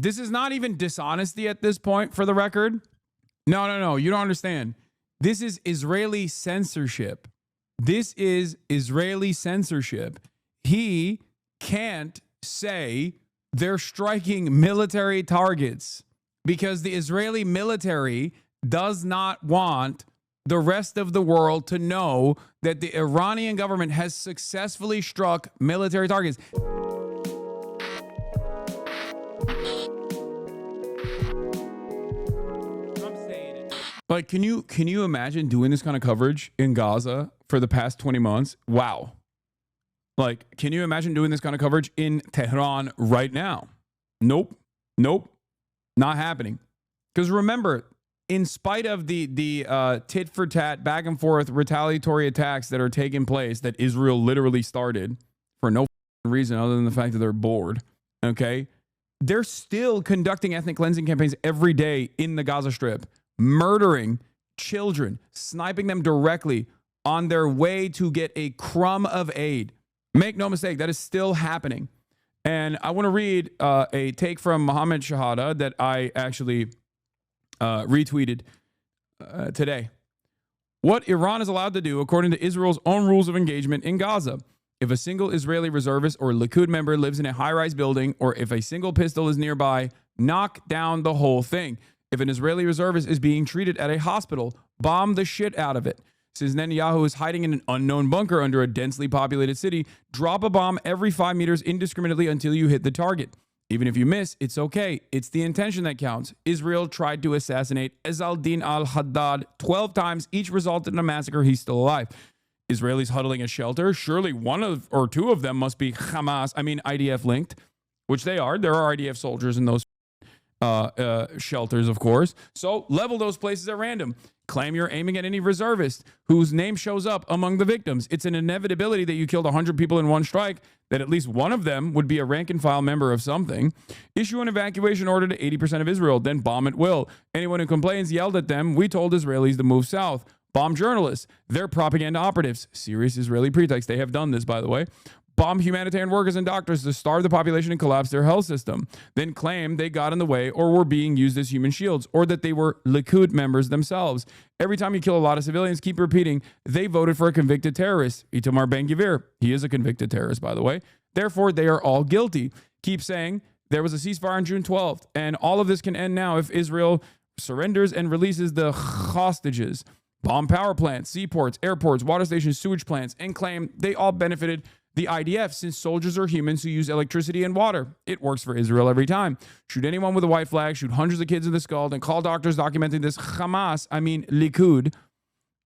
This is not even dishonesty at this point, for the record. No. You don't understand. This is Israeli censorship. This is Israeli censorship. He can't say they're striking military targets because the Israeli military does not want the rest of the world to know that the Iranian government has successfully struck military targets. Like, can you imagine doing this kind of coverage in Gaza for the past 20 months? Wow. Like, can you imagine doing this kind of coverage in Tehran right now? Nope. Not happening. Because remember, in spite of the tit for tat, back and forth retaliatory attacks that are taking place that Israel literally started for no reason other than the fact that they're bored, okay? They're still conducting ethnic cleansing campaigns every day in the Gaza Strip, murdering children, sniping them directly on their way to get a crumb of aid. Make no mistake, that is still happening. And I want to read a take from Mohammed Shahada that I actually retweeted today. What Iran is allowed to do, according to Israel's own rules of engagement in Gaza. If a single Israeli reservist or Likud member lives in a high-rise building, or if a single pistol is nearby, knock down the whole thing. If an Israeli reservist is being treated at a hospital, bomb the shit out of it. Since Netanyahu is hiding in an unknown bunker under a densely populated city, drop a bomb every 5 meters indiscriminately until you hit the target. Even if you miss, it's okay. It's the intention that counts. Israel tried to assassinate Ezzaldin al-Haddad 12 times. Each resulted in a massacre. He's still alive. Israelis huddling a shelter. Surely one or two of them must be IDF linked, which they are. There are IDF soldiers in those shelters, of course. So level those places at random. Claim you're aiming at any reservist whose name shows up among the victims. It's an inevitability that you killed 100 people in one strike, that at least one of them would be a rank and file member of something. Issue an evacuation order to 80% of Israel, then bomb at will. Anyone who complains, yelled at them. We told Israelis to move south. Bomb journalists. They're propaganda operatives. Serious Israeli pretext. They have done this, by the way. Bomb humanitarian workers and doctors to starve the population and collapse their health system. Then claim they got in the way or were being used as human shields, or that they were Likud members themselves. Every time you kill a lot of civilians, keep repeating, they voted for a convicted terrorist. Itamar Ben-Gvir. He is a convicted terrorist, by the way. Therefore, they are all guilty. Keep saying there was a ceasefire on June 12th, and all of this can end now if Israel surrenders and releases the hostages. Bomb power plants, seaports, airports, water stations, sewage plants, and claim they all benefited the IDF, since soldiers are humans who use electricity and water. It works for Israel every time. Shoot anyone with a white flag, shoot hundreds of kids in the skull, and call doctors documenting this Likud.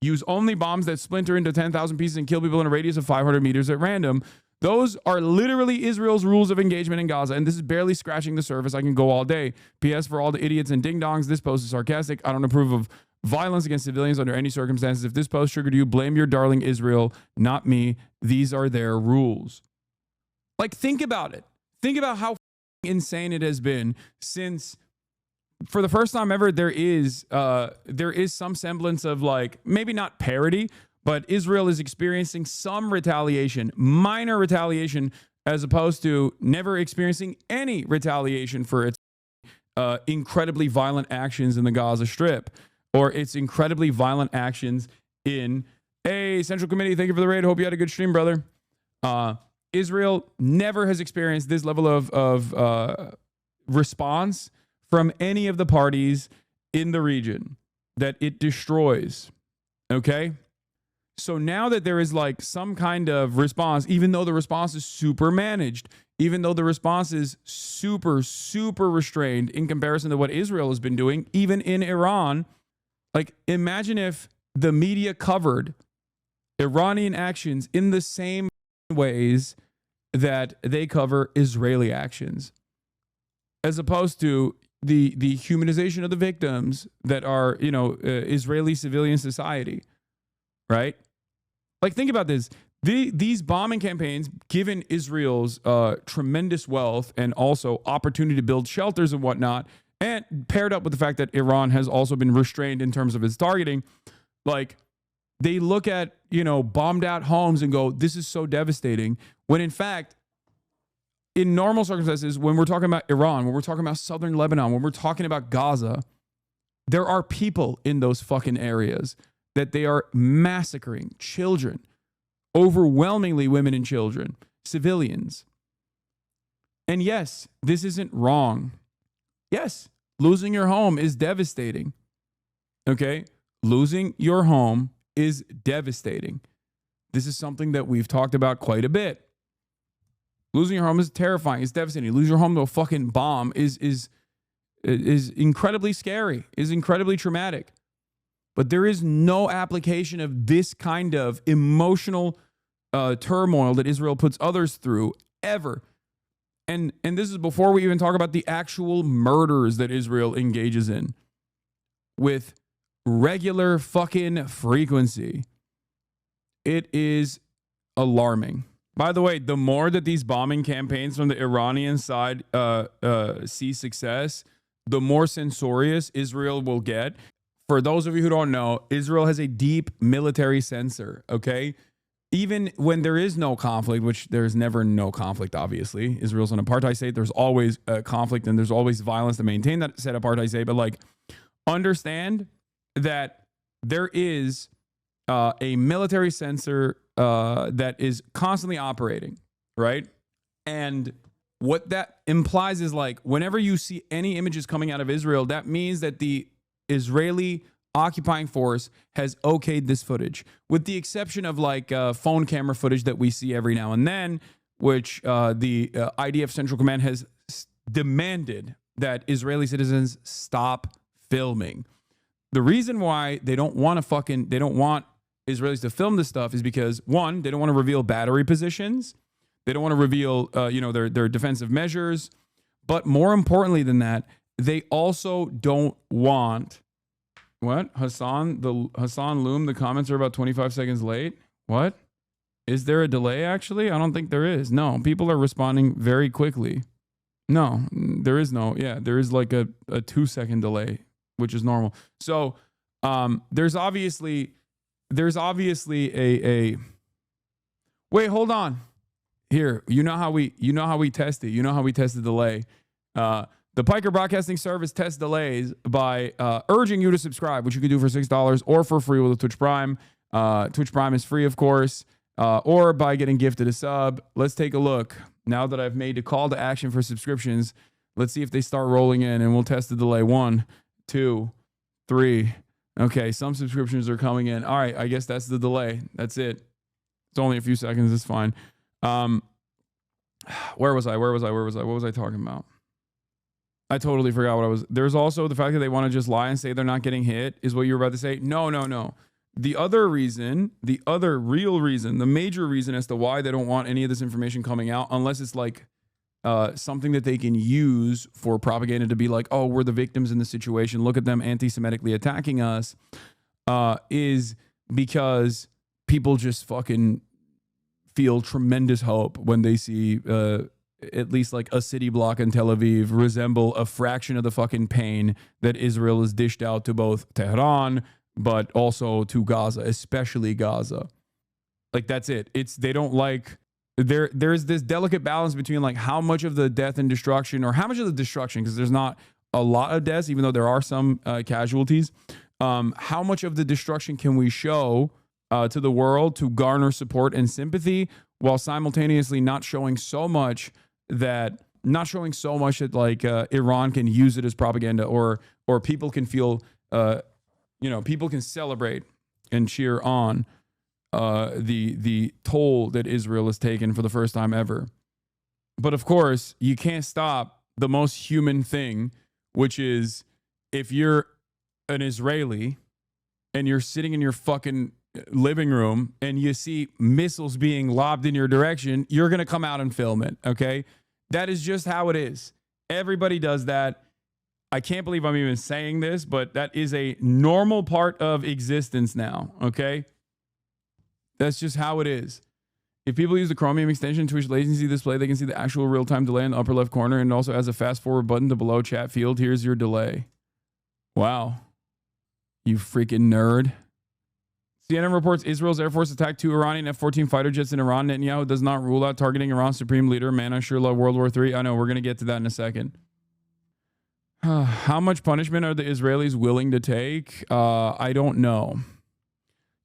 Use only bombs that splinter into 10,000 pieces and kill people in a radius of 500 meters at random. Those are literally Israel's rules of engagement in Gaza, and this is barely scratching the surface. I can go all day. P.S. for all the idiots and ding-dongs, this post is sarcastic. I don't approve of violence against civilians under any circumstances. If this post triggered you, blame your darling Israel, not me. These are their rules. Like, think about it. Think about how insane it has been since, for the first time ever, there is some semblance of, like, maybe not parity, but Israel is experiencing some retaliation, minor retaliation, as opposed to never experiencing any retaliation for its incredibly violent actions in the Gaza Strip, or its incredibly violent actions in Central Committee. Thank you for the raid. Hope you had a good stream, brother. Israel never has experienced this level of response from any of the parties in the region that it destroys. Okay? So now that there is like some kind of response, even though the response is super managed, even though the response is super, super restrained in comparison to what Israel has been doing, even in Iran, like, imagine if the media covered Iranian actions in the same ways that they cover Israeli actions, as opposed to the humanization of the victims that are, Israeli civilian society, right? Like, think about this. These bombing campaigns, given Israel's tremendous wealth and also opportunity to build shelters and whatnot, and paired up with the fact that Iran has also been restrained in terms of its targeting, like, they look at, bombed out homes and go, this is so devastating, when in fact, in normal circumstances, when we're talking about Iran, when we're talking about southern Lebanon, when we're talking about Gaza, there are people in those fucking areas that they are massacring children, overwhelmingly women and children, civilians. And yes, this isn't wrong. Yes, losing your home is devastating. Okay? Losing your home is devastating. This is something that we've talked about quite a bit. Losing your home is terrifying. It's devastating. Lose your home to a fucking bomb is incredibly scary, is incredibly traumatic. But there is no application of this kind of emotional turmoil that Israel puts others through ever. And this is before we even talk about the actual murders that Israel engages in with regular fucking frequency. It is alarming. By the way, the more that these bombing campaigns from the Iranian side see success, the more censorious Israel will get. For those of you who don't know, Israel has a deep military censor, okay? Even when there is no conflict, which there's never no conflict, obviously. Israel's an apartheid state. There's always conflict and there's always violence to maintain that said apartheid state. But like, understand that there is a military censor that is constantly operating, right? And what that implies is like, whenever you see any images coming out of Israel, that means that the Israeli occupying force has okayed this footage, with the exception of like phone camera footage that we see every now and then, which the IDF Central Command has demanded that Israeli citizens stop filming. The reason why they don't want Israelis to film this stuff is because, one, they don't want to reveal battery positions. They don't want to reveal, their defensive measures. But more importantly than that, they also don't want what? Hassan Loom, the comments are about 25 seconds late. What? Is there a delay actually? I don't think there is. No, people are responding very quickly. No, there is no. Yeah, there is like a 2-second delay, which is normal. So there's obviously a wait, hold on. Here, you know how we test it. You know how we test the delay. The Piker Broadcasting Service tests delays by urging you to subscribe, which you can do for $6 or for free with a Twitch Prime. Twitch Prime is free, of course, or by getting gifted a sub. Let's take a look. Now that I've made a call to action for subscriptions, let's see if they start rolling in, and we'll test the delay. 1, 2, 3. Okay, some subscriptions are coming in. All right, I guess that's the delay. That's it. It's only a few seconds. It's fine. Where was I? What was I talking about? I totally forgot what I was. There's also the fact that they want to just lie and say they're not getting hit is what you were about to say. No. The other reason, the other real reason, the major reason as to why they don't want any of this information coming out, unless it's like something that they can use for propaganda to be like, oh, we're the victims in the situation. Look at them anti-Semitically attacking us, is because people just fucking feel tremendous hope when they see at least like a city block in Tel Aviv resemble a fraction of the fucking pain that Israel has dished out to both Tehran, but also to Gaza, especially Gaza. Like, that's it. They don't like, there's this delicate balance between like how much of the death and destruction, or how much of the destruction, because there's not a lot of deaths, even though there are some casualties. How much of the destruction can we show to the world to garner support and sympathy, while simultaneously not showing so much that like Iran can use it as propaganda, or people can feel people can celebrate and cheer on the toll that Israel has taken for the first time ever. But of course, you can't stop the most human thing, which is if you're an Israeli and you're sitting in your fucking living room and you see missiles being lobbed in your direction, you're going to come out and film it, okay? That is just how it is. Everybody does that. I can't believe I'm even saying this, but that is a normal part of existence now, okay? That's just how it is. If people use the Chromium extension Twitch latency display, they can see the actual real-time delay in the upper left corner, and also has a fast-forward button to below chat field. Here's your delay. Wow. You freaking nerd. CNN reports Israel's Air Force attacked 2 Iranian F-14 fighter jets in Iran. Netanyahu does not rule out targeting Iran's supreme leader. Man, I sure love World War III. I know, we're going to get to that in a second. How much punishment are the Israelis willing to take? I don't know.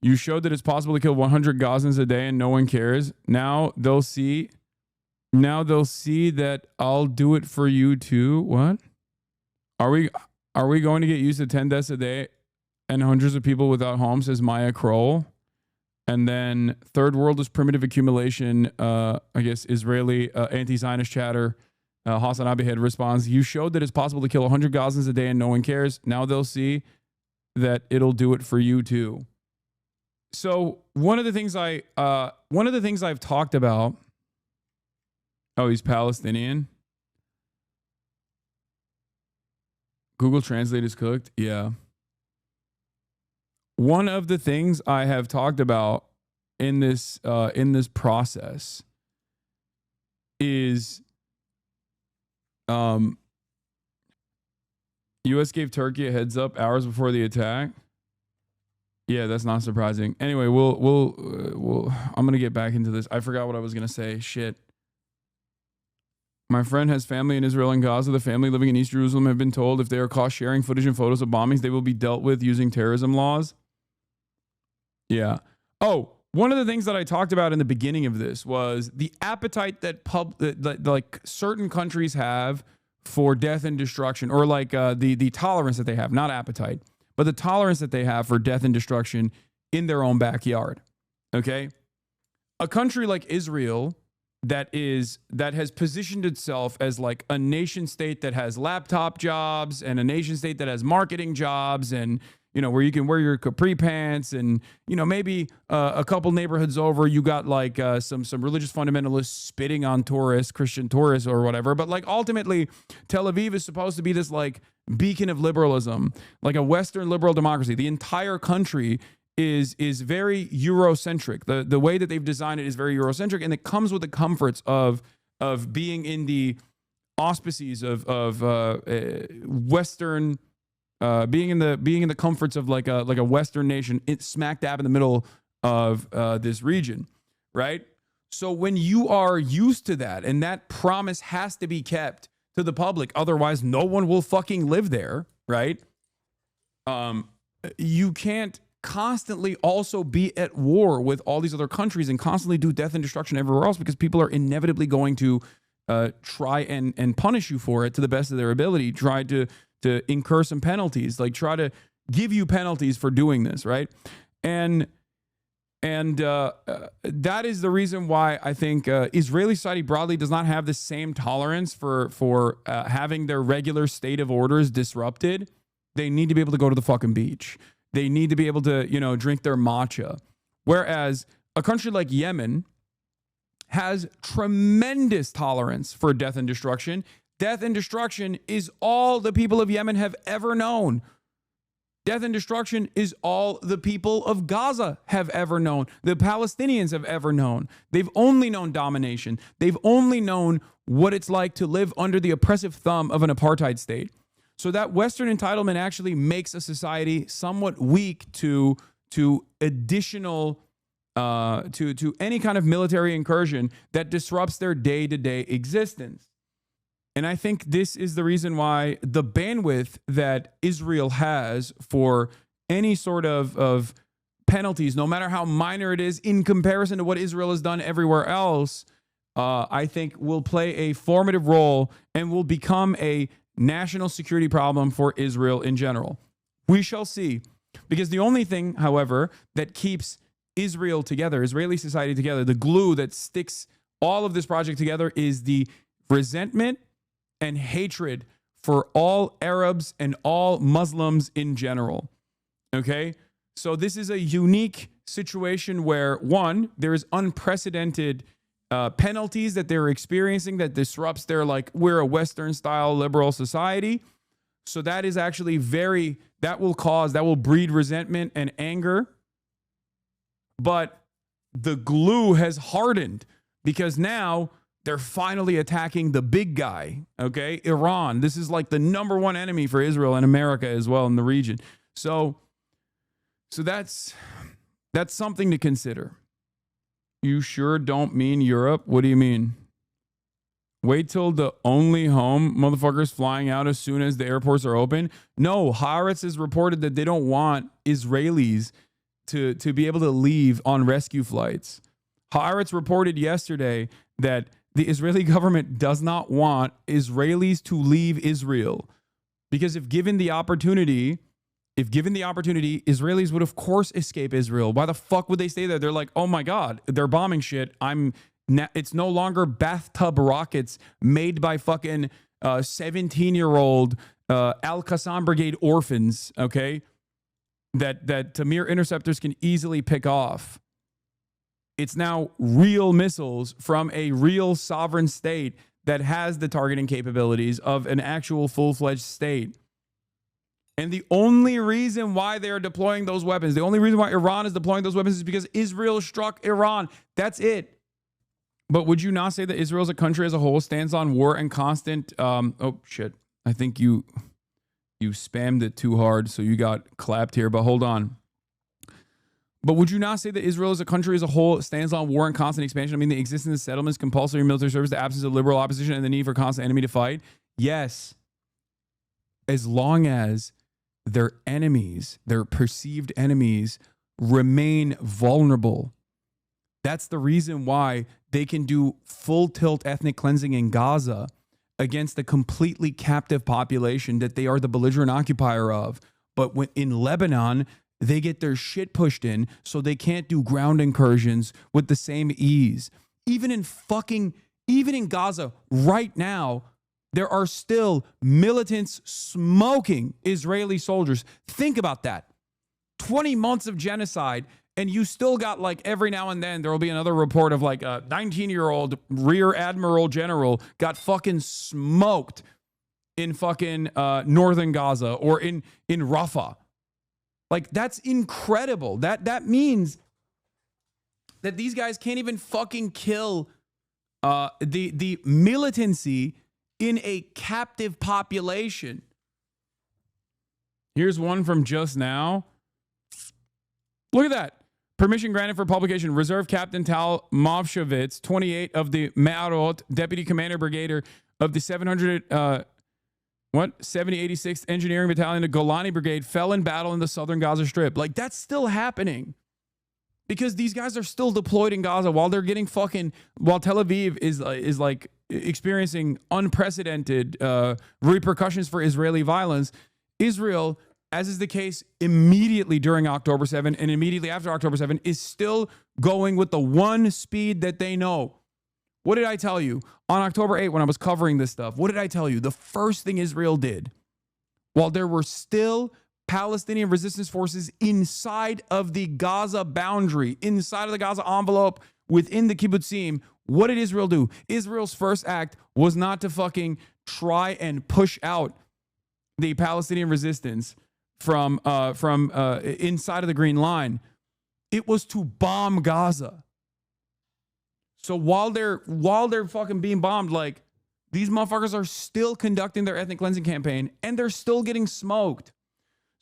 You showed that it's possible to kill 100 Gazans a day and no one cares. Now they'll see that I'll do it for you too. What? Are we going to get used to 10 deaths a day and hundreds of people without homes, says Maya Kroll? And then third world is primitive accumulation. I guess Israeli anti-Zionist chatter. Hasanabi head responds, you showed that it's possible to kill 100 Gazans a day and no one cares. Now they'll see that it'll do it for you too. So one of the things I've talked about. Oh, he's Palestinian. Google Translate is cooked. Yeah. One of the things I have talked about in this process is U.S. gave Turkey a heads up hours before the attack. Yeah, that's not surprising. Anyway, we'll I'm gonna get back into this. I forgot what I was gonna say. Shit. My friend has family in Israel and Gaza. The family living in East Jerusalem have been told if they are caught sharing footage and photos of bombings, they will be dealt with using terrorism laws. Yeah. Oh, one of the things that I talked about in the beginning of this was the appetite that like certain countries have for death and destruction, or like the tolerance that they have, not appetite, but the tolerance that they have for death and destruction in their own backyard. Okay? A country like Israel that has positioned itself as like a nation state that has laptop jobs and a nation state that has marketing jobs, and where you can wear your capri pants, and maybe a couple neighborhoods over you got like some religious fundamentalists spitting on tourists, Christian tourists or whatever. But like ultimately Tel Aviv is supposed to be this like beacon of liberalism, like a Western liberal democracy. The entire country is very Eurocentric. The way that they've designed it is very Eurocentric, and it comes with the comforts of being in the auspices of Western, being in the comforts of like a Western nation. It's smack dab in the middle of this region, right? So when you are used to that, and that promise has to be kept to the public, otherwise no one will fucking live there, right? You can't constantly also be at war with all these other countries and constantly do death and destruction everywhere else, because people are inevitably going to try and punish you for it to the best of their ability, try to incur some penalties, like try to give you penalties for doing this, right? And that is the reason why I think Israeli society broadly does not have the same tolerance for having their regular state of orders disrupted. They need to be able to go to the fucking beach. They need to be able to, drink their matcha. Whereas a country like Yemen has tremendous tolerance for death and destruction. Death and destruction is all the people of Yemen have ever known. Death and destruction is all the people of Gaza have ever known. The Palestinians have ever known. They've only known domination. They've only known what it's like to live under the oppressive thumb of an apartheid state. So that Western entitlement actually makes a society somewhat weak to additional, to any kind of military incursion that disrupts their day-to-day existence. And I think this is the reason why the bandwidth that Israel has for any sort of penalties, no matter how minor it is in comparison to what Israel has done everywhere else, I think will play a formative role and will become a national security problem for Israel in general. We shall see. Because the only thing, however, that keeps Israel together, Israeli society together, the glue that sticks all of this project together, is the resentment and hatred for all Arabs and all Muslims in general. Okay? So this is a unique situation where, one, there is unprecedented penalties that they're experiencing that disrupts their, like, we're a Western style liberal society. So that is actually that will breed resentment and anger. But the glue has hardened because now they're finally attacking the big guy, okay? Iran. This is like the number one enemy for Israel and America as well in the region. So that's That's something to consider. You sure don't mean Europe? What do you mean? Wait till the only home motherfuckers flying out as soon as the airports are open? No, Haaretz has reported that they don't want Israelis to be able to leave on rescue flights. Haaretz reported yesterday that the Israeli government does not want Israelis to leave Israel because if given the opportunity, Israelis would of course escape Israel. Why the fuck would they stay there? They're like, oh my God, they're bombing shit. It's no longer bathtub rockets made by fucking 17-year-old Al-Qassam Brigade orphans, okay? That Tamir interceptors can easily pick off. It's now real missiles from a real sovereign state that has the targeting capabilities of an actual full-fledged state. And the only reason why they are deploying those weapons, the only reason why Iran is deploying those weapons is because Israel struck Iran. That's it. But would you not say that Israel as a country as a whole stands on war and constant... oh, shit. I think you spammed it too hard, so you got clapped here, but hold on. But would you not say that Israel as a country as a whole stands on war and constant expansion? I mean, the existence of settlements, compulsory military service, the absence of liberal opposition, and the need for constant enemy to fight? Yes. As long as their enemies, their perceived enemies, remain vulnerable. That's the reason why they can do full tilt ethnic cleansing in Gaza against a completely captive population that they are the belligerent occupier of. But when in Lebanon, they get their shit pushed in so they can't do ground incursions with the same ease. Even in Gaza right now, there are still militants smoking Israeli soldiers. Think about that. 20 months of genocide, and you still got like every now and then there will be another report of like a 19-year-old rear admiral general got fucking smoked in fucking northern Gaza or in Rafah. Like, that's incredible. That means that these guys can't even fucking kill the militancy in a captive population. Here's one from just now. Look at that. Permission granted for publication. Reserve Captain Tal Movshovitz, 28 of the Me'arot, Deputy Commander Brigader of the 7086th Engineering Battalion, the Golani Brigade, fell in battle in the southern Gaza Strip. Like, that's still happening. Because these guys are still deployed in Gaza while they're getting while Tel Aviv is like experiencing unprecedented repercussions for Israeli violence. Israel, as is the case immediately during October 7 and immediately after October 7, is still going with the one speed that they know. What did I tell you on October 8 when I was covering this stuff? What did I tell you? The first thing Israel did, while there were still Palestinian resistance forces inside of the Gaza boundary, inside of the Gaza envelope, within the kibbutzim, what did Israel do? Israel's first act was not to fucking try and push out the Palestinian resistance from inside of the Green Line. It was to bomb Gaza. So while they're fucking being bombed, like, these motherfuckers are still conducting their ethnic cleansing campaign and they're still getting smoked.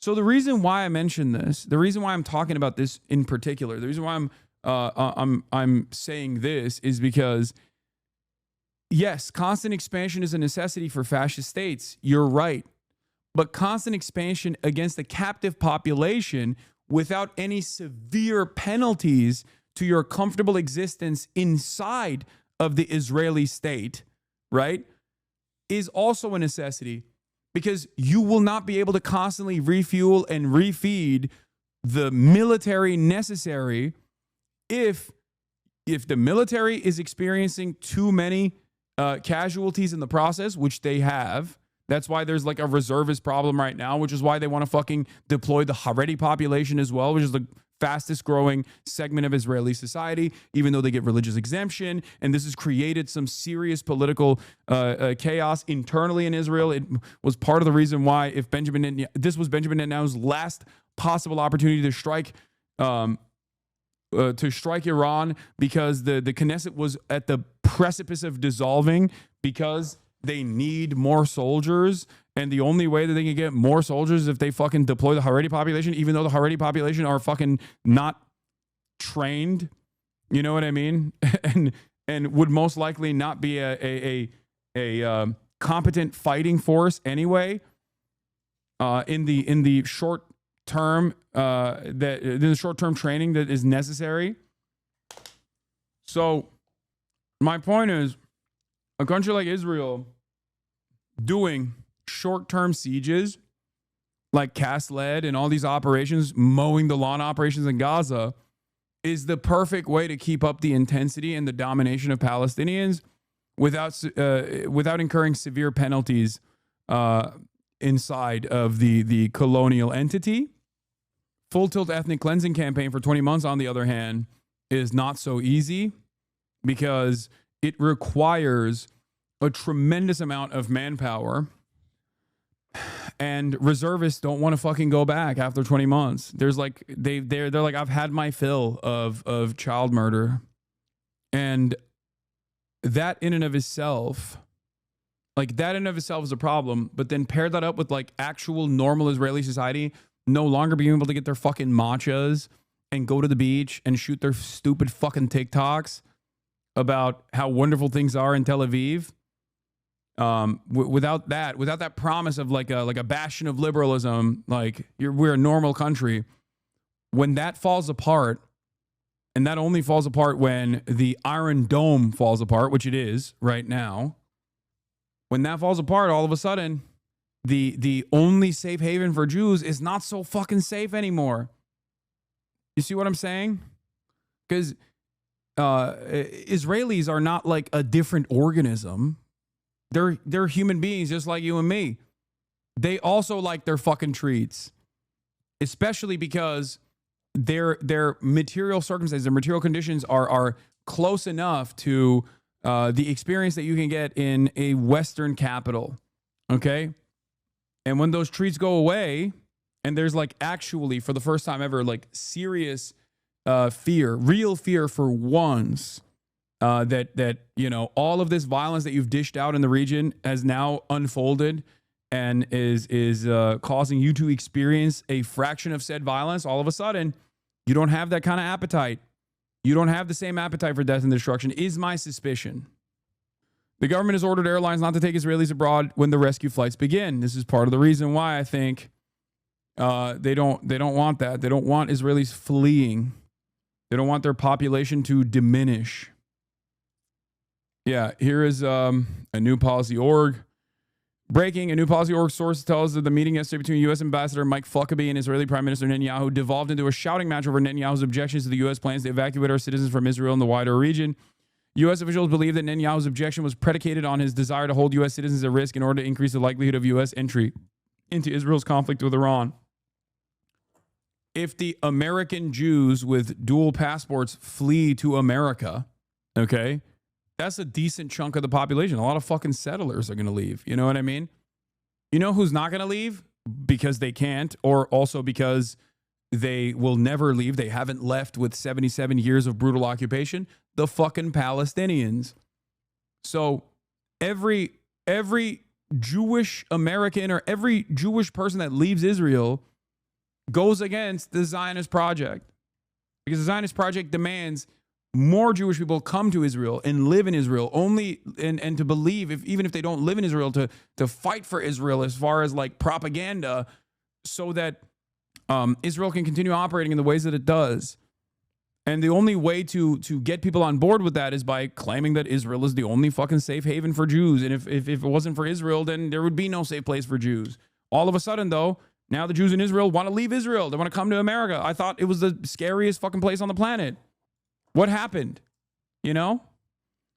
So the reason why I mention this, the reason why I'm talking about this in particular, the reason why I'm saying this is because, yes, constant expansion is a necessity for fascist states. You're right. But constant expansion against a captive population without any severe penalties to your comfortable existence inside of the Israeli state, right, is also a necessity. Because you will not be able to constantly refuel and refeed the military necessary if the military is experiencing too many casualties in the process, which they have. That's why there's like a reservist problem right now, which is why they want to fucking deploy the Haredi population as well, which is the fastest growing segment of Israeli society, even though they get religious exemption. And this has created some serious political chaos internally in Israel. It was part of the reason why this was Benjamin Netanyahu's last possible opportunity to strike Iran, because the Knesset was at the precipice of dissolving because they need more soldiers. And the only way that they can get more soldiers is if they fucking deploy the Haredi population, even though the Haredi population are fucking not trained, you know what I mean? and would most likely not be a competent fighting force anyway. In the short term, the short term training that is necessary. So, my point is, a country like Israel doing short term sieges, like Cast Lead and all these operations, mowing the lawn operations in Gaza, is the perfect way to keep up the intensity and the domination of Palestinians without incurring severe penalties inside of the colonial entity. Full tilt ethnic cleansing campaign for 20 months, on the other hand, is not so easy because it requires a tremendous amount of manpower, and reservists don't want to fucking go back after 20 months. There's like they're like, I've had my fill of child murder, and that in and of itself, is a problem. But then pair that up with like actual normal Israeli society no longer being able to get their fucking matchas and go to the beach and shoot their stupid fucking TikToks about how wonderful things are in Tel Aviv. Without that promise of like a bastion of liberalism, like we're a normal country. When that falls apart, and that only falls apart when the Iron Dome falls apart, which it is right now. When that falls apart, all of a sudden, the only safe haven for Jews is not so fucking safe anymore. You see what I'm saying? Because Israelis are not like a different organism. They're human beings just like you and me. They also like their fucking treats, especially because their material circumstances, their material conditions are close enough to the experience that you can get in a Western capital. Okay, and when those treats go away, and there's like actually for the first time ever like serious real fear for once. That you know, all of this violence that you've dished out in the region has now unfolded and is causing you to experience a fraction of said violence. All of a sudden, you don't have that kind of appetite. You don't have the same appetite for death and destruction, is my suspicion. The government has ordered airlines not to take Israelis abroad when the rescue flights begin. This is part of the reason why I think they don't want that. They don't want Israelis fleeing. They don't want their population to diminish. Yeah, here is a new policy org. Breaking, a new policy org source tells that the meeting yesterday between U.S. Ambassador Mike Huckabee and Israeli Prime Minister Netanyahu devolved into a shouting match over Netanyahu's objections to the U.S. plans to evacuate our citizens from Israel and the wider region. U.S. officials believe that Netanyahu's objection was predicated on his desire to hold U.S. citizens at risk in order to increase the likelihood of U.S. entry into Israel's conflict with Iran. If the American Jews with dual passports flee to America, okay, that's a decent chunk of the population. A lot of fucking settlers are going to leave. You know what I mean? You know who's not going to leave? Because they can't, or also because they will never leave. They haven't left with 77 years of brutal occupation. The fucking Palestinians. So every Jewish American or every Jewish person that leaves Israel goes against the Zionist project. Because the Zionist project demands more Jewish people come to Israel and live in Israel only, and to believe, even if they don't live in Israel, to fight for Israel as far as like propaganda, so that Israel can continue operating in the ways that it does. And the only way to get people on board with that is by claiming that Israel is the only fucking safe haven for Jews. And if it wasn't for Israel, then there would be no safe place for Jews. All of a sudden, though, now the Jews in Israel want to leave Israel. They want to come to America. I thought it was the scariest fucking place on the planet. What happened? You know?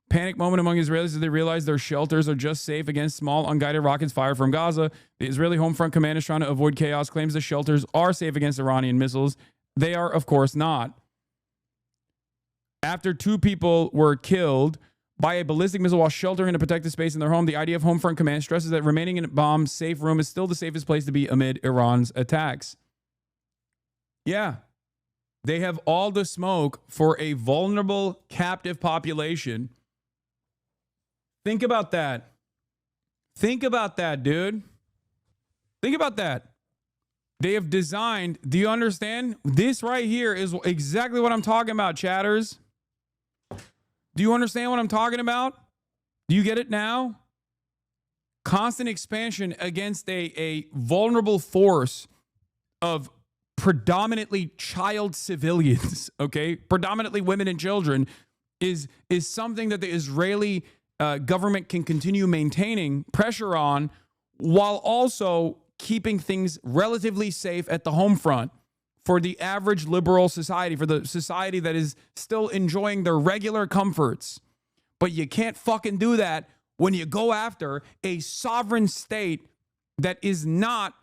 Panic moment among Israelis as they realize their shelters are just safe against small, unguided rockets fired from Gaza. The Israeli Home Front Command is trying to avoid chaos, claims the shelters are safe against Iranian missiles. They are, of course, not. After 2 people were killed by a ballistic missile while sheltering in a protected space in their home, the IDF Home Front Command stresses that remaining in a bomb-safe room is still the safest place to be amid Iran's attacks. Yeah. They have all the smoke for a vulnerable, captive population. Think about that. Think about that, dude. Think about that. They have designed, do you understand? This right here is exactly what I'm talking about, chatters. Do you understand what I'm talking about? Do you get it now? Constant expansion against a vulnerable force of predominantly child civilians, okay? Predominantly women and children is something that the Israeli government can continue maintaining pressure on while also keeping things relatively safe at the home front for the average liberal society, for the society that is still enjoying their regular comforts. But you can't fucking do that when you go after a sovereign state that is not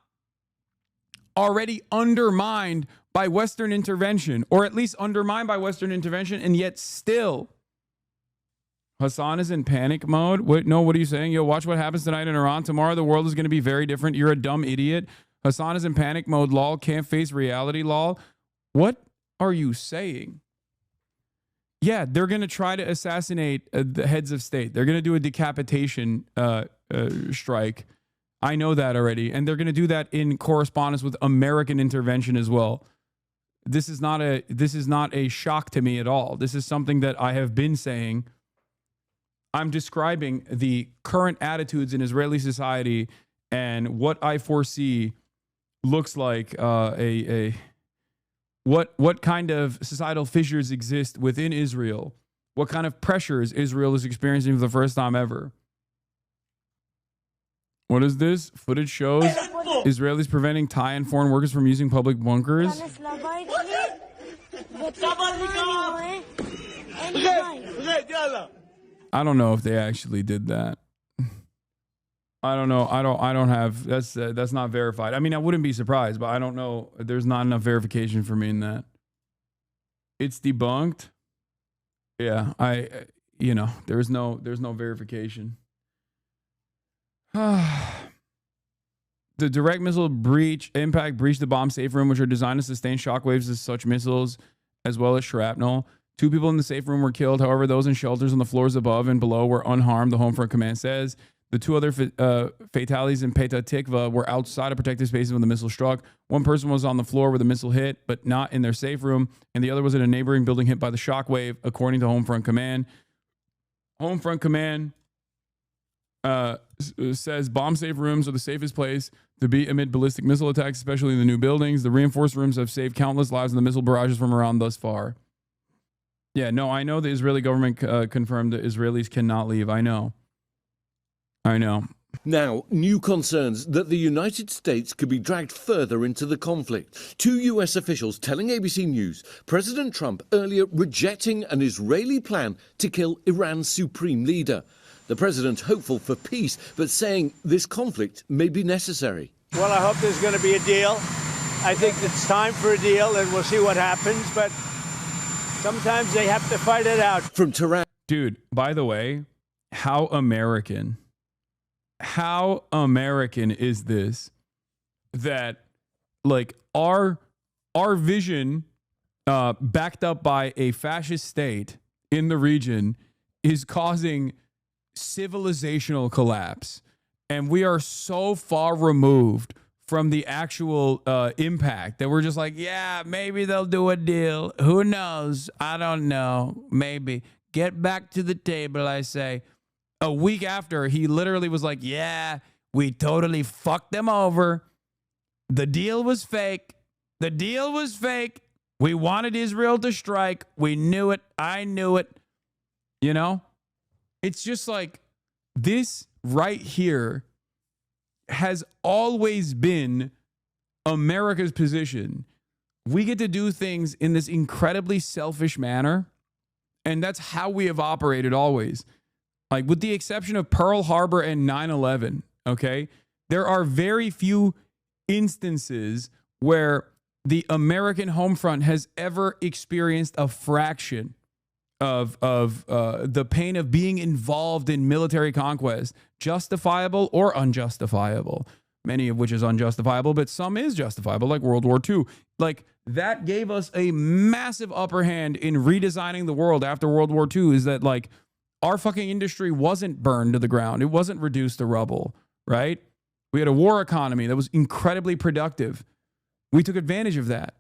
already undermined by Western intervention, or at least undermined by Western intervention, and yet still. Hasan is in panic mode. What are you saying? Yo, watch what happens tonight in Iran. Tomorrow the world is going to be very different. You're a dumb idiot. Hasan is in panic mode, lol. Can't face reality, lol. What are you saying? Yeah, they're going to try to assassinate the heads of state. They're going to do a decapitation strike. I know that already. And they're going to do that in correspondence with American intervention as well. This is not a shock to me at all. This is something that I have been saying. I'm describing the current attitudes in Israeli society and what I foresee looks like what kind of societal fissures exist within Israel, what kind of pressures Israel is experiencing for the first time ever. What is this? Footage shows Israelis preventing Thai and foreign workers from using public bunkers. I don't know if they actually did that. I don't know. I don't have, that's not verified. I mean, I wouldn't be surprised, but I don't know. There's not enough verification for me in that. It's debunked. Yeah, there's no verification. The direct missile impact breached the bomb safe room, which are designed to sustain shockwaves as such missiles, as well as shrapnel. 2 people in the safe room were killed. However, those in shelters on the floors above and below were unharmed, the Home Front Command says. The 2 other fatalities in Petah Tikva were outside of protective spaces when the missile struck. 1 person was on the floor where the missile hit, but not in their safe room, and the other was in a neighboring building hit by the shockwave, according to Home Front Command. Home Front Command says bomb-safe rooms are the safest place to be amid ballistic missile attacks, especially in the new buildings. The reinforced rooms have saved countless lives in the missile barrages from Iran thus far. Yeah, no, I know the Israeli government confirmed that Israelis cannot leave. I know. Now, new concerns that the United States could be dragged further into the conflict. 2 U.S. officials telling ABC News President Trump earlier rejecting an Israeli plan to kill Iran's supreme leader. The president hopeful for peace, but saying this conflict may be necessary. Well, I hope there's going to be a deal. I think it's time for a deal, and we'll see what happens. But sometimes they have to fight it out. From Tehran. Dude, by the way, how American is this? That like our vision backed up by a fascist state in the region is causing civilizational collapse, and we are so far removed from the actual impact that we're just like, yeah, maybe they'll do a deal. Who knows? I don't know. Maybe. Get back to the table, I say. A week after, he literally was like, yeah, we totally fucked them over. The deal was fake. We wanted Israel to strike. We knew it. I knew it. You know? It's just like this right here has always been America's position. We get to do things in this incredibly selfish manner, and that's how we have operated always. Like, with the exception of Pearl Harbor and 9/11, okay, there are very few instances where the American home front has ever experienced a fraction of the pain of being involved in military conquest, justifiable or unjustifiable, many of which is unjustifiable, but some is justifiable, like World War II. Like, that gave us a massive upper hand in redesigning the world after World War II, is that, like, our fucking industry wasn't burned to the ground. It wasn't reduced to rubble, right? We had a war economy that was incredibly productive. We took advantage of that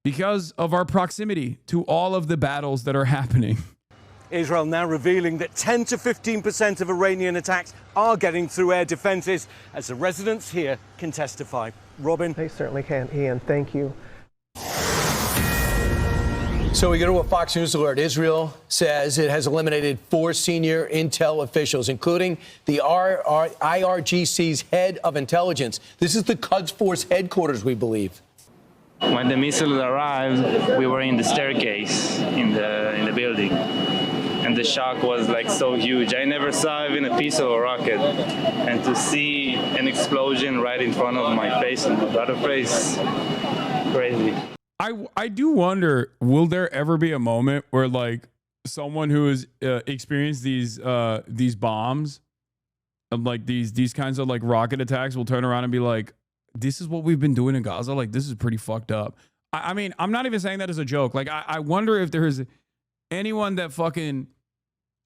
because of our proximity to all of the battles that are happening. Israel now revealing that 10 to 15% of Iranian attacks are getting through air defenses, as the residents here can testify. Robin? They certainly can, Ian. Thank you. So we go to a Fox News alert. Israel says it has eliminated 4 senior intel officials, including the IRGC's head of intelligence. This is the Quds Force headquarters, we believe. When the missile arrived, we were in the staircase in the building. And the shock was like so huge. I never saw even a piece of a rocket. And to see an explosion right in front of my face and my brother's face, crazy. I do wonder, will there ever be a moment where like someone who has experienced these bombs and like these kinds of like rocket attacks will turn around and be like, this is what we've been doing in Gaza? Like, this is pretty fucked up. I mean, I'm not even saying that as a joke. Like, I wonder if there's anyone that fucking,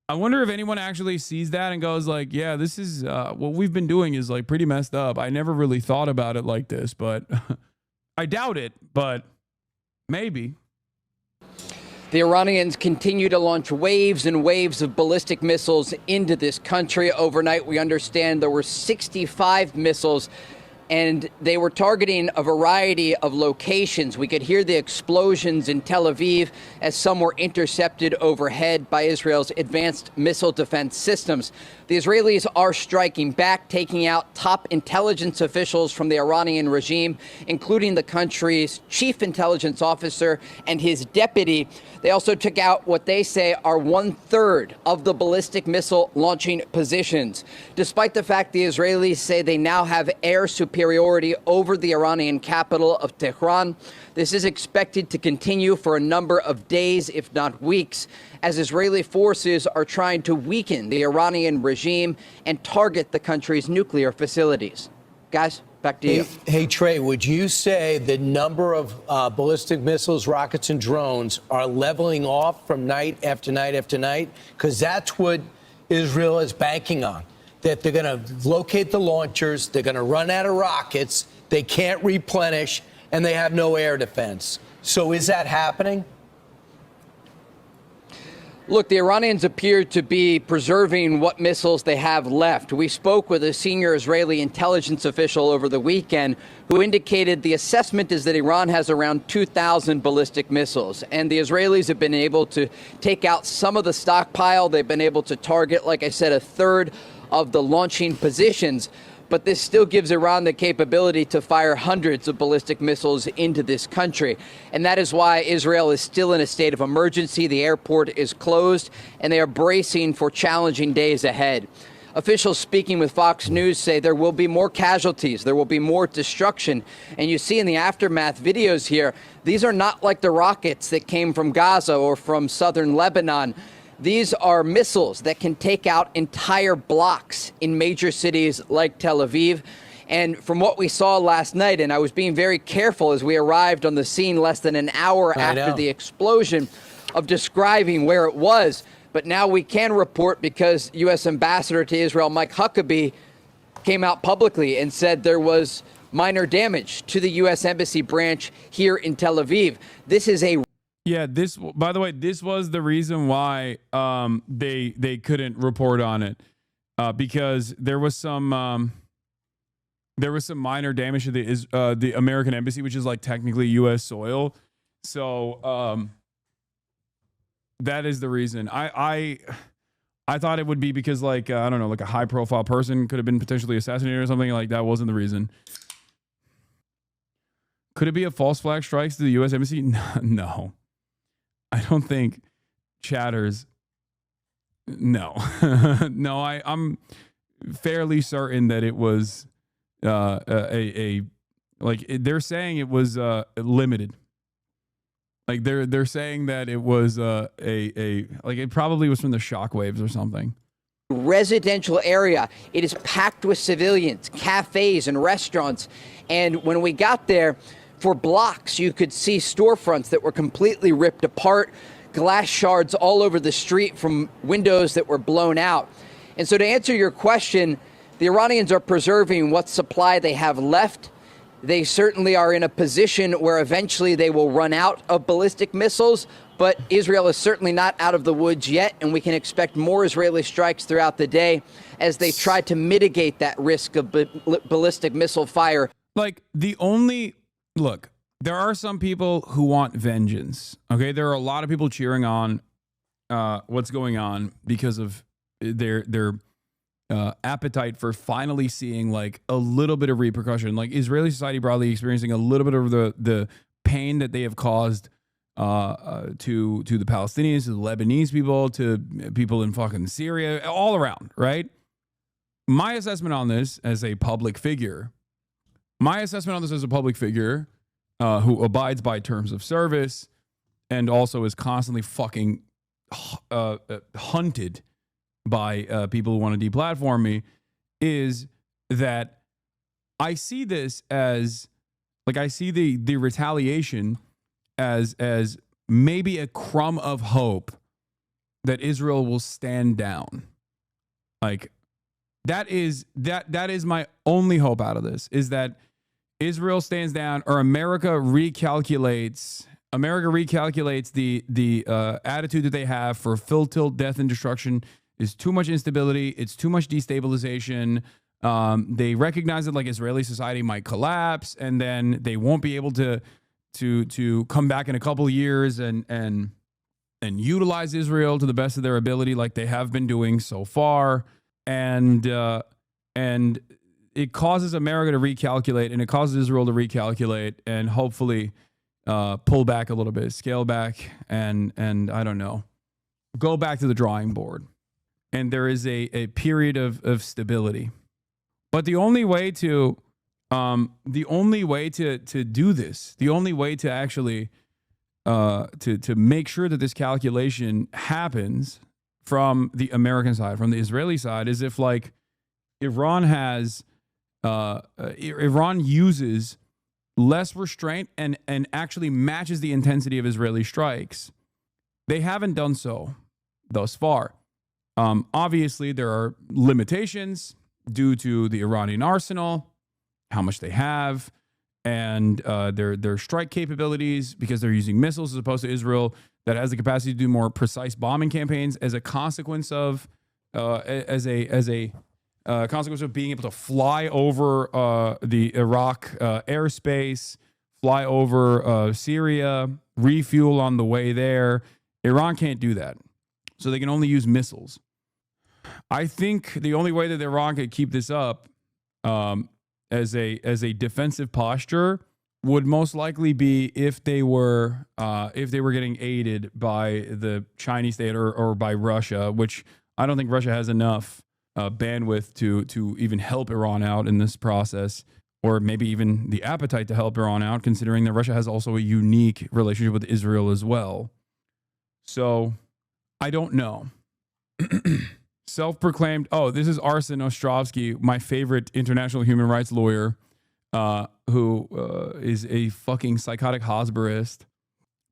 I wonder if anyone actually sees that and goes like, yeah, this is what we've been doing is like pretty messed up. I never really thought about it like this, but I doubt it, but maybe. The Iranians continue to launch waves and waves of ballistic missiles into this country. Overnight, we understand there were 65 missiles, and they were targeting a variety of locations. We could hear the explosions in Tel Aviv as some were intercepted overhead by Israel's advanced missile defense systems. The Israelis are striking back, taking out top intelligence officials from the Iranian regime, including the country's chief intelligence officer and his deputy. They also took out what they say are 1/3 of the ballistic missile launching positions. Despite the fact the Israelis say they now have air superiority over the Iranian capital of Tehran, this is expected to continue for a number of days, if not weeks, as Israeli forces are trying to weaken the Iranian regime and target the country's nuclear facilities. Guys, back to you. Hey, Trey, would you say the number of ballistic missiles, rockets, and drones are leveling off from night after night after night? Because that's what Israel is banking on, that they're going to locate the launchers, they're going to run out of rockets, they can't replenish, and they have no air defense. So is that happening? Look, the Iranians appear to be preserving what missiles they have left. We spoke with a senior Israeli intelligence official over the weekend who indicated the assessment is that Iran has around 2,000 ballistic missiles. And the Israelis have been able to take out some of the stockpile. They've been able to target, like I said, 1/3 of the launching positions. But this still gives Iran the capability to fire hundreds of ballistic missiles into this country. And that is why Israel is still in a state of emergency. The airport is closed, and they are bracing for challenging days ahead. Officials speaking with Fox News say there will be more casualties, there will be more destruction. And you see in the aftermath videos here, these are not like the rockets that came from Gaza or from southern Lebanon. These are missiles that can take out entire blocks in major cities like Tel Aviv. And from what we saw last night, and I was being very careful as we arrived on the scene less than an hour after the explosion, of describing where it was. But now we can report because U.S. Ambassador to Israel, Mike Huckabee, came out publicly and said there was minor damage to the U.S. Embassy branch here in Tel Aviv. This is a Yeah, this, by the way, this was the reason why they couldn't report on it because there was some minor damage to the American embassy, which is like technically U.S. soil. So that is the reason. I thought it would be because like I don't know, like a high profile person could have been potentially assassinated or something like that. Wasn't the reason. Could it be a false flag strikes to the U.S. embassy? No. I don't think chatters. No, no. I'm fairly certain that it was they're saying it was limited. Like they're saying that it was like it probably was from the shockwaves or something. Residential area. It is packed with civilians, cafes and restaurants. And when we got there, for blocks, you could see storefronts that were completely ripped apart, glass shards all over the street from windows that were blown out. And so to answer your question, the Iranians are preserving what supply they have left. They certainly are in a position where eventually they will run out of ballistic missiles, but Israel is certainly not out of the woods yet, and we can expect more Israeli strikes throughout the day as they try to mitigate that risk of ballistic missile fire. Like, look, there are some people who want vengeance. Okay, there are a lot of people cheering on what's going on because of their appetite for finally seeing like a little bit of repercussion, like Israeli society broadly experiencing a little bit of the pain that they have caused to the Palestinians, to the Lebanese people, to people in fucking Syria, all around, right? My assessment on this as a public figure, who abides by terms of service and also is constantly fucking hunted by people who want to deplatform me, is that I see this as, like, I see the retaliation as maybe a crumb of hope that Israel will stand down. Like, that is my only hope out of this, is that Israel stands down, or America recalculates the attitude that they have for full tilt death and destruction. Is too much instability. It's too much destabilization. They recognize that like Israeli society might collapse, and then they won't be able to come back in a couple of years and utilize Israel to the best of their ability, like they have been doing so far. And it causes America to recalculate, and it causes Israel to recalculate, and hopefully pull back a little bit, scale back, and I don't know, go back to the drawing board. And there is a period of stability. But the only way to do this, the only way to actually to make sure that this calculation happens from the American side, from the Israeli side, is if like Iran uses less restraint and actually matches the intensity of Israeli strikes. They haven't done so thus far. Obviously, there are limitations due to the Iranian arsenal, how much they have, and their strike capabilities, because they're using missiles as opposed to Israel that has the capacity to do more precise bombing campaigns as a consequence of consequence of being able to fly over the Iraq airspace, fly over Syria, refuel on the way there. Iran can't do that, so they can only use missiles. I think the only way that Iran could keep this up as a defensive posture would most likely be if they were getting aided by the Chinese state or by Russia, which I don't think Russia has enough bandwidth to even help Iran out in this process, or maybe even the appetite to help Iran out, considering that Russia has also a unique relationship with Israel as well. So I don't know. Self-proclaimed, this is Arsen Ostrovsky, my favorite international human rights lawyer, who is a fucking psychotic Hosberist.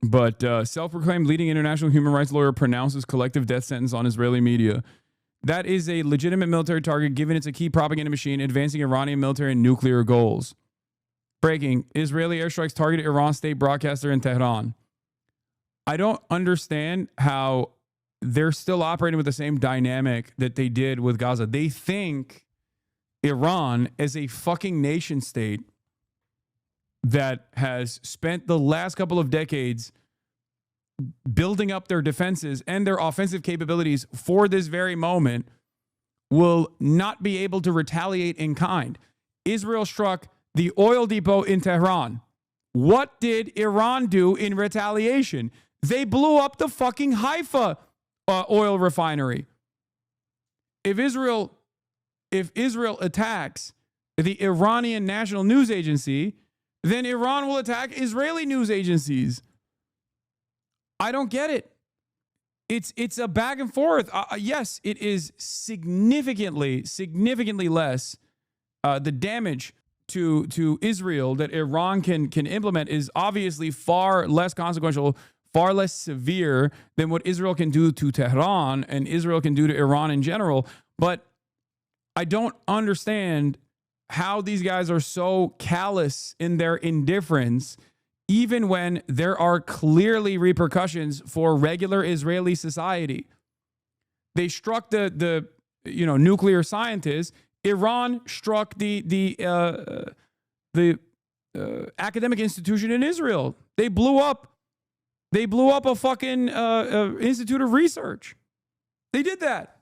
But self-proclaimed leading international human rights lawyer pronounces collective death sentence on Israeli media. That is a legitimate military target, given it's a key propaganda machine advancing Iranian military and nuclear goals. Breaking: Israeli airstrikes targeted Iran state broadcaster in Tehran. I don't understand how they're still operating with the same dynamic that they did with Gaza. They think Iran as a fucking nation state that has spent the last couple of decades building up their defenses and their offensive capabilities for this very moment will not be able to retaliate in kind. Israel struck the oil depot in Tehran. What did Iran do in retaliation? They blew up the fucking Haifa oil refinery. If Israel attacks the Iranian National News Agency, then Iran will attack Israeli news agencies. I don't get it. It's a back and forth. Yes, it is significantly less. The damage to Israel that Iran can implement is obviously far less consequential, far less severe than what Israel can do to Tehran and Israel can do to Iran in general. But I don't understand how these guys are so callous in their indifference, even when there are clearly repercussions for regular Israeli society. They struck the nuclear scientists. Iran struck the academic institution in Israel. They blew up a fucking institute of research. They did that.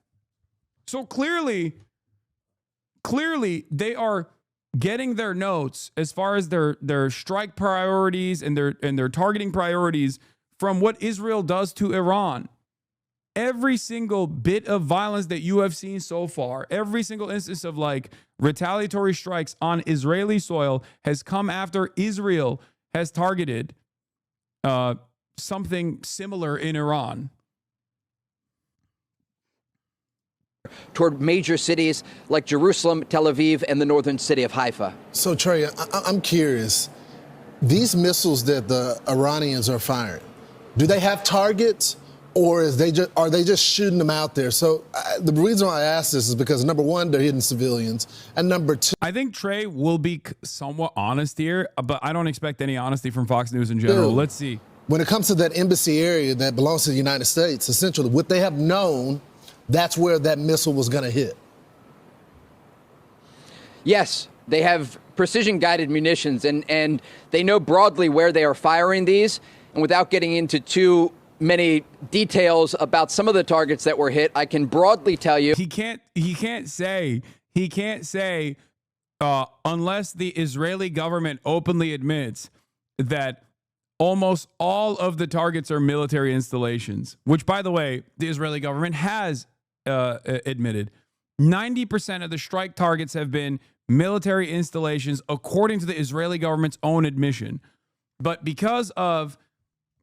So clearly they are getting their notes as far as their strike priorities and their targeting priorities from what Israel does to Iran. Every single bit of violence that you have seen so far, every single instance of like retaliatory strikes on Israeli soil has come after Israel has targeted something similar in Iran. Toward major cities like Jerusalem, Tel Aviv, and the northern city of Haifa. So, Trey, I'm curious. These missiles that the Iranians are firing, do they have targets? Or are they just shooting them out there? So the reason why I ask this is because, number one, they're hitting civilians. And number two... I think Trey will be somewhat honest here, but I don't expect any honesty from Fox News in general. Let's see. When it comes to that embassy area that belongs to the United States, essentially, would they have known that's where that missile was going to hit? Yes, they have precision-guided munitions, and they know broadly where they are firing these. And without getting into too many details about some of the targets that were hit, I can broadly tell you he can't say unless the Israeli government openly admits that almost all of the targets are military installations, which, by the way, the Israeli government has admitted. 90% of the strike targets have been military installations, according to the Israeli government's own admission. But because of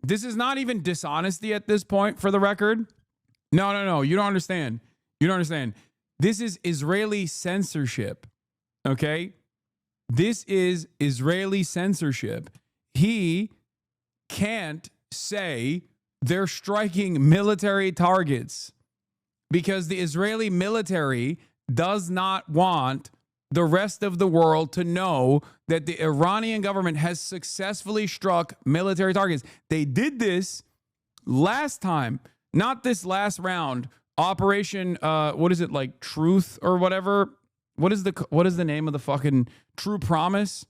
this is not even dishonesty at this point, for the record. No. You don't understand. This is Israeli censorship. Okay? This is Israeli censorship. He can't say they're striking military targets because the Israeli military does not want the rest of the world to know that the Iranian government has successfully struck military targets. They did this last time, not this last round. Operation, what is it, like Truth or whatever? What is the name of the fucking True Promise?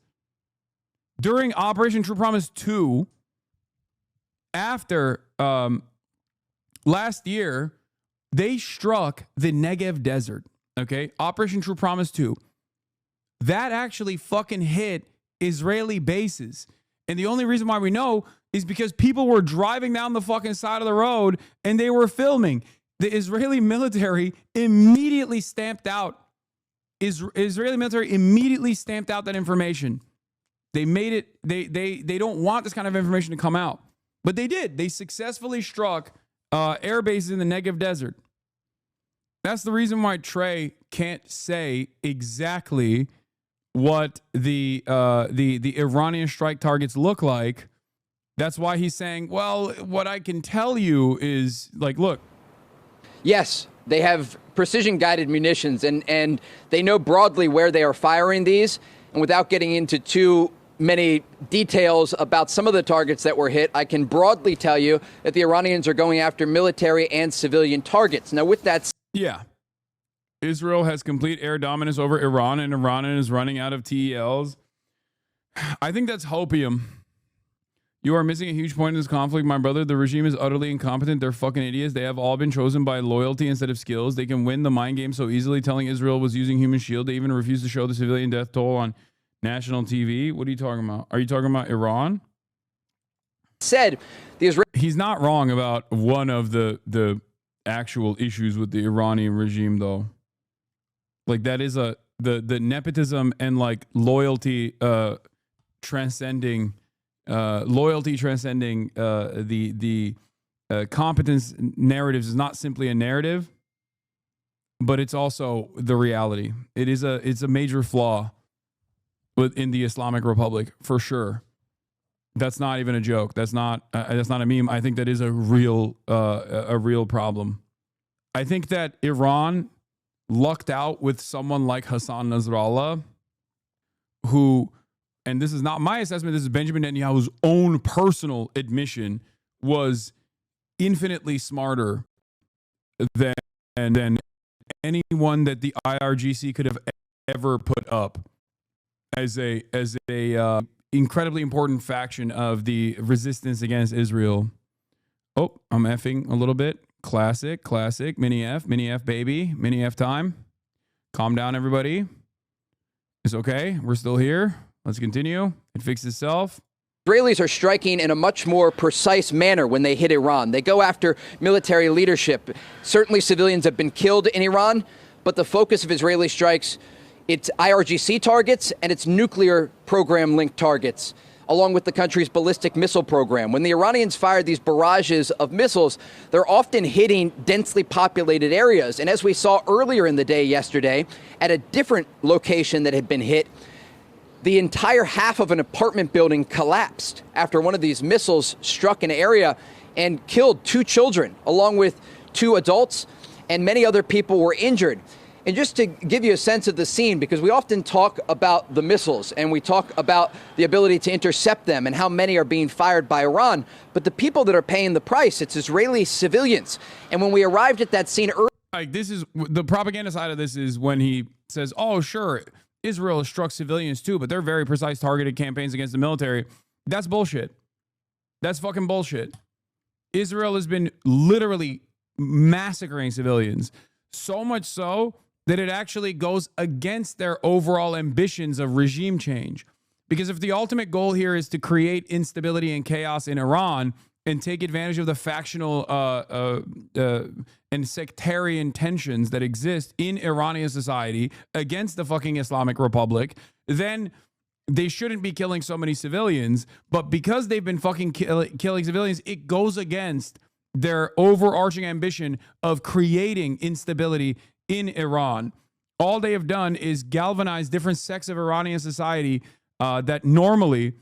During Operation True Promise 2, after last year, they struck the Negev Desert. Okay, Operation True Promise 2. That actually fucking hit Israeli bases. And the only reason why we know is because people were driving down the fucking side of the road and they were filming. The Israeli military immediately stamped out. Israeli military immediately stamped out that information. They made it, they don't want this kind of information to come out. But they did. They successfully struck air bases in the Negev Desert. That's the reason why Trey can't say exactly what the Iranian strike targets look like. That's why he's saying, well, what I can tell you is, like, look. Yes, they have precision-guided munitions, and they know broadly where they are firing these. And without getting into too many details about some of the targets that were hit, I can broadly tell you that the Iranians are going after military and civilian targets. Now, with that... Yeah. Israel has complete air dominance over Iran, and Iran is running out of TELs. I think that's hopium. You are missing a huge point in this conflict, my brother. The regime is utterly incompetent. They're fucking idiots. They have all been chosen by loyalty instead of skills. They can win the mind game so easily, telling Israel was using human shield. They even refuse to show the civilian death toll on national TV. What are you talking about? Are you talking about Iran? Said the Israeli... He's not wrong about one of the actual issues with the Iranian regime, though. Like, that is the nepotism and like loyalty transcending the competence narratives is not simply a narrative, but it's also the reality. It's a major flaw within the Islamic Republic, for sure. That's not even a joke. That's not a meme. I think that is a real problem. I think that Iran lucked out with someone like Hassan Nasrallah who, and this is not my assessment, this is Benjamin Netanyahu's own personal admission, was infinitely smarter than anyone that the IRGC could have ever put up as a incredibly important faction of the resistance against Israel. Oh, I'm effing a little bit. Classic, mini F baby, mini F time. Calm down, everybody. It's okay. We're still here. Let's continue. It fixed itself. Israelis are striking in a much more precise manner when they hit Iran. They go after military leadership. Certainly civilians have been killed in Iran, but the focus of Israeli strikes, it's IRGC targets and its nuclear program-linked targets, along with the country's ballistic missile program. When the Iranians fire these barrages of missiles, they're often hitting densely populated areas. And as we saw earlier in the day yesterday, at a different location that had been hit, the entire half of an apartment building collapsed after one of these missiles struck an area and killed 2 children, along with 2 adults, and many other people were injured. And just to give you a sense of the scene, because we often talk about the missiles and we talk about the ability to intercept them and how many are being fired by Iran, but the people that are paying the price, it's Israeli civilians. And when we arrived at that scene earlier, Like, this is the propaganda side of this is when he says, oh, sure, Israel has struck civilians too, but they're very precise targeted campaigns against the military. That's bullshit. That's fucking bullshit. Israel has been literally massacring civilians, so much so that it actually goes against their overall ambitions of regime change. Because if the ultimate goal here is to create instability and chaos in Iran and take advantage of the factional and sectarian tensions that exist in Iranian society against the fucking Islamic Republic, then they shouldn't be killing so many civilians. But because they've been fucking killing civilians, it goes against their overarching ambition of creating instability in Iran. All they have done is galvanize different sects of Iranian society that normally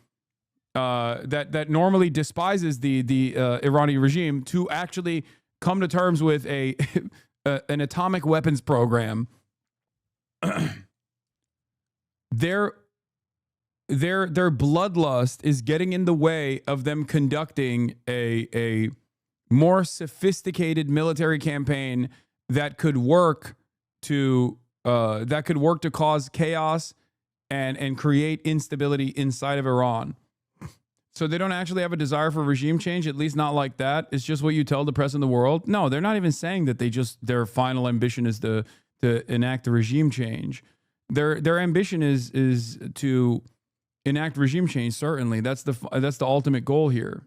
despises the Iranian regime to actually come to terms with an atomic weapons program. Their bloodlust is getting in the way of them conducting a more sophisticated military campaign that could work to cause chaos and create instability inside of Iran. So they don't actually have a desire for regime change, at least not like that. It's just what you tell the press in the world. No, they're not even saying that their final ambition is to enact a regime change. Their ambition is to enact regime change. Certainly, that's the ultimate goal here.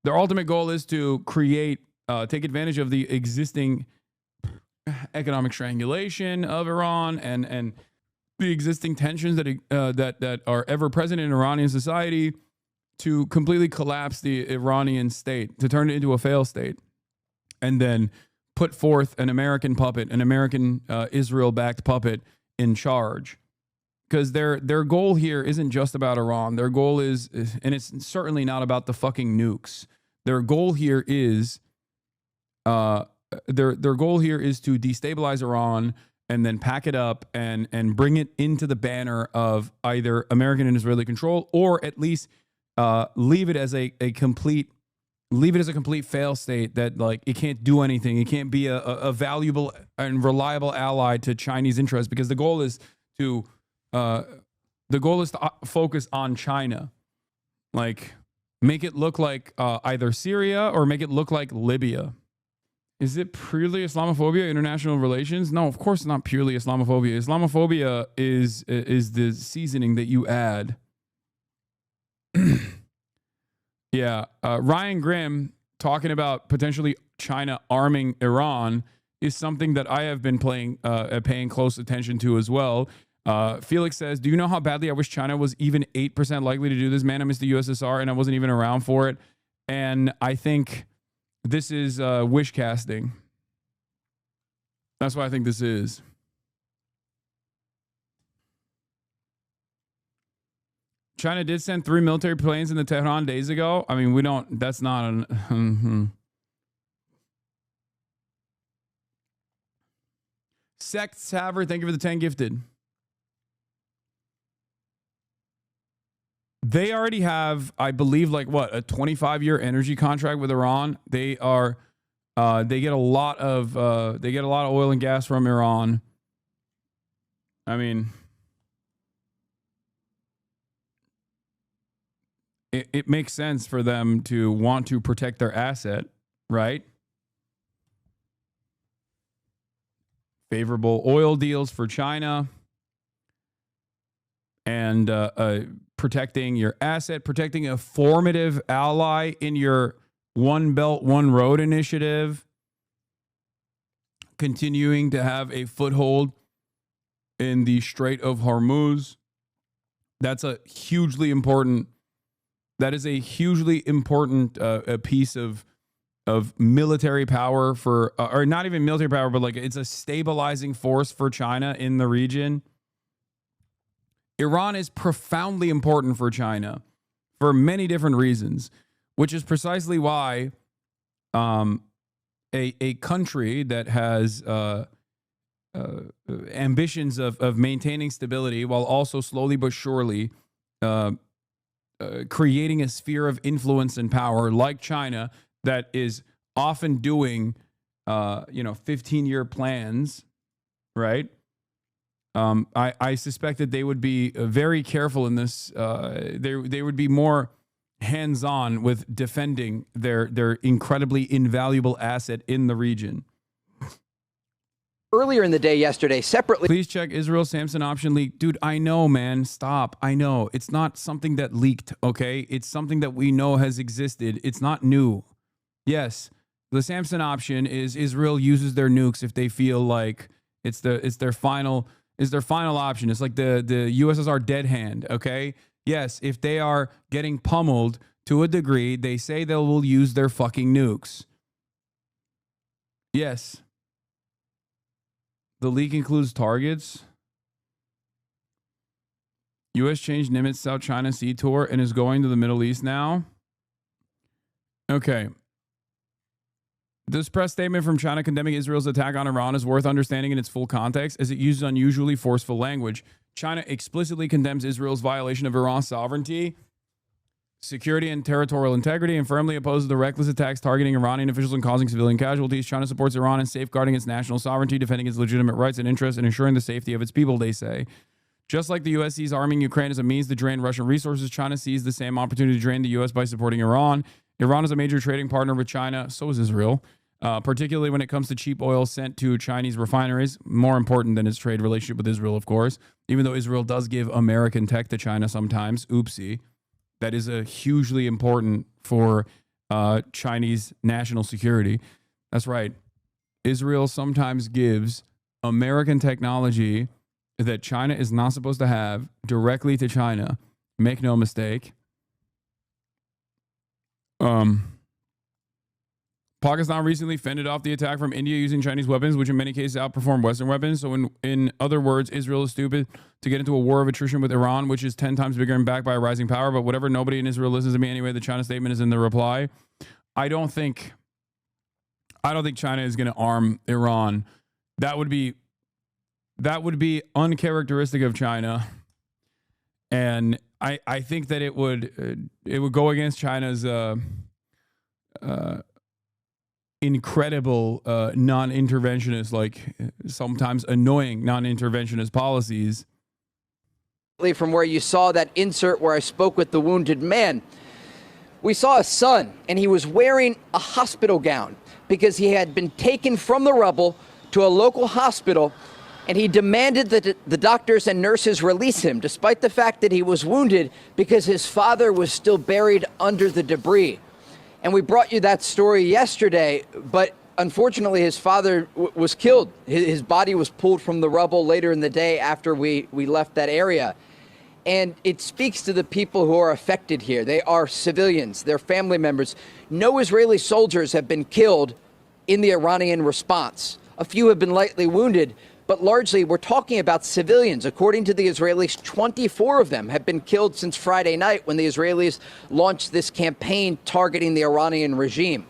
Their ultimate goal is to take advantage of the existing economic strangulation of Iran and the existing tensions that are ever present in Iranian society, to completely collapse the Iranian state, to turn it into a failed state, and then put forth an American puppet, an American Israel-backed puppet in charge. Because their goal here isn't just about Iran. Their goal is, and it's certainly not about the fucking nukes. Their goal here is, their goal here is to destabilize Iran and then pack it up and bring it into the banner of either American and Israeli control, or at least leave it as a complete fail state that, like, it can't do anything. It can't be a valuable and reliable ally to Chinese interests, because the goal is to focus on China, like make it look like either Syria or make it look like Libya. Is it purely Islamophobia, international relations? No, of course it's not purely Islamophobia. Islamophobia is the seasoning that you add. Yeah, Ryan Grimm talking about potentially China arming Iran is something that I have been paying close attention to as well. Felix says, do you know how badly I wish China was even 8% likely to do this? Man, I miss the USSR and I wasn't even around for it. And I think this is wish casting. That's what I think this is. China did send 3 military planes into Tehran days ago. I mean, that's not an... Sect Saver, thank you for the 10 gifted. They already have, I believe, like what, a 25-year energy contract with Iran. They are, they get a lot of oil and gas from Iran. I mean, it makes sense for them to want to protect their asset, right? Favorable oil deals for China and protecting your asset, protecting a formative ally in your One Belt, One Road initiative, continuing to have a foothold in the Strait of Hormuz. That's a hugely important, that is a hugely important a piece of military power for, or not even military power, but like it's a stabilizing force for China in the region. Iran is profoundly important for China for many different reasons, which is precisely why a country that has ambitions of maintaining stability while also slowly but surely creating a sphere of influence and power like China that is often doing 15-year plans, right? I suspect that they would be very careful in this. They would be more hands-on with defending their incredibly invaluable asset in the region. Earlier in the day yesterday, separately. Please check Israel Samson option leak. Dude, I know, man. Stop. I know. It's not something that leaked, okay? It's something that we know has existed. It's not new. Yes, the Samson option is Israel uses their nukes if they feel like it's their final option. It's like the USSR dead hand, okay? Yes, if they are getting pummeled to a degree, they say they will use their fucking nukes. Yes. The leak includes targets. U.S. changed Nimitz South China Sea tour and is going to the Middle East now. Okay. This press statement from China condemning Israel's attack on Iran is worth understanding in its full context as it uses unusually forceful language. China explicitly condemns Israel's violation of Iran's sovereignty, security, and territorial integrity, and firmly opposes the reckless attacks targeting Iranian officials and causing civilian casualties. China supports Iran in safeguarding its national sovereignty, defending its legitimate rights and interests, and ensuring the safety of its people, they say. Just like the U.S. sees arming Ukraine as a means to drain Russian resources, China sees the same opportunity to drain the U.S. by supporting Iran. Iran is a major trading partner with China. So is Israel, particularly when it comes to cheap oil sent to Chinese refineries. More important than its trade relationship with Israel, of course, even though Israel does give American tech to China sometimes. Oopsie. That is a hugely important for Chinese national security. That's right. Israel sometimes gives American technology that China is not supposed to have directly to China. Make no mistake. Pakistan recently fended off the attack from India using Chinese weapons, which in many cases outperform Western weapons. So in other words, Israel is stupid to get into a war of attrition with Iran, which is 10 times bigger and backed by a rising power. But whatever, nobody in Israel listens to me anyway. The China statement is in the reply. I don't think China is going to arm Iran. That would be uncharacteristic of China. And I think that it would go against China's incredible non-interventionist, like sometimes annoying non-interventionist policies. From where you saw that insert where I spoke with the wounded man, we saw a son, and he was wearing a hospital gown because he had been taken from the rubble to a local hospital, and he demanded that the doctors and nurses release him, despite the fact that he was wounded, because his father was still buried under the debris. And we brought you that story yesterday, but unfortunately his father was killed. His body was pulled from the rubble later in the day after we left that area. And it speaks to the people who are affected here. They are civilians, they're family members. No Israeli soldiers have been killed in the Iranian response. A few have been lightly wounded, but largely we're talking about civilians. According to the Israelis, 24 of them have been killed since Friday night when the Israelis launched this campaign targeting the Iranian regime.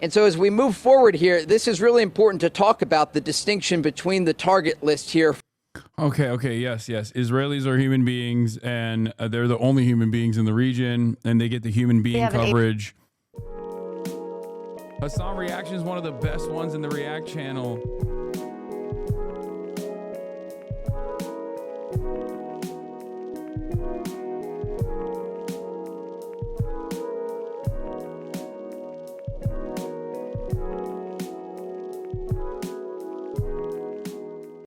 And so as we move forward here, this is really important to talk about the distinction between the target list here. Okay, yes. Israelis are human beings, and they're the only human beings in the region, and they get the human being coverage. Hassan Reaction is one of the best ones in the React channel.